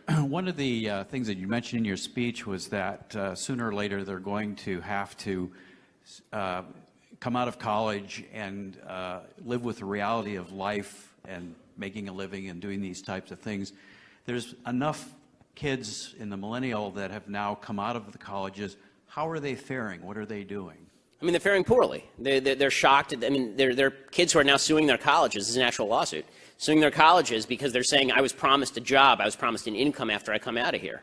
One of the things that you mentioned in your speech was that sooner or later they're going to have to come out of college and live with the reality of life and making a living and doing these types of things. There's enough kids in the millennial that have now come out of the colleges. How are they faring? What are they doing? I mean, they're faring poorly. They're shocked. I mean, they're kids who are now suing their colleges. This is an actual lawsuit. Suing their colleges because they're saying, I was promised a job, I was promised an income after I come out of here.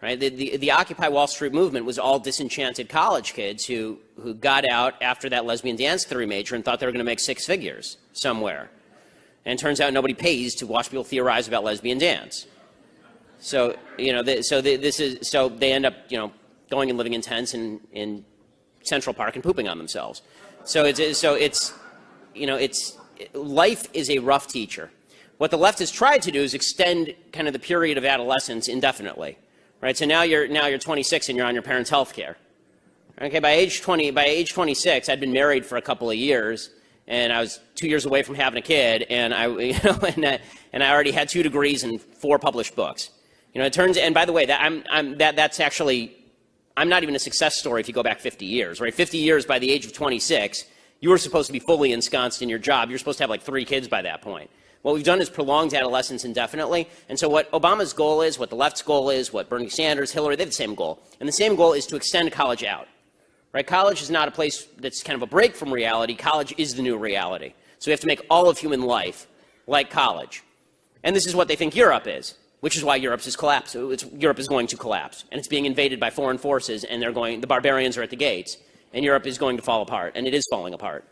Right? The Occupy Wall Street movement was all disenchanted college kids who got out after that lesbian dance theory major and thought they were going to make six figures somewhere. And it turns out nobody pays to watch people theorize about lesbian dance. So, you know, so they end up, you know, going and living in tents in Central Park and pooping on themselves. Life is a rough teacher. What the left has tried to do is extend kind of the period of adolescence indefinitely, right? So now you're 26 and you're on your parents' health care. Okay, by age 26, I'd been married for a couple of years, and I was 2 years away from having a kid, and I already had 2 degrees and 4 published books. You know, it turns, and by the way, that's actually, I'm not even a success story if you go back 50 years, right? 50 years by the age of 26, you were supposed to be fully ensconced in your job. You're supposed to have like 3 kids by that point. What we've done is prolonged adolescence indefinitely. And so what Obama's goal is, what the left's goal is, what Bernie Sanders, Hillary, they have the same goal. And the same goal is to extend college out. Right? College is not a place that's kind of a break from reality. College is the new reality. So we have to make all of human life like college. And this is what they think Europe is, which is why Europe is going to collapse. And it's being invaded by foreign forces, and the barbarians are at the gates. And Europe is going to fall apart, and it is falling apart.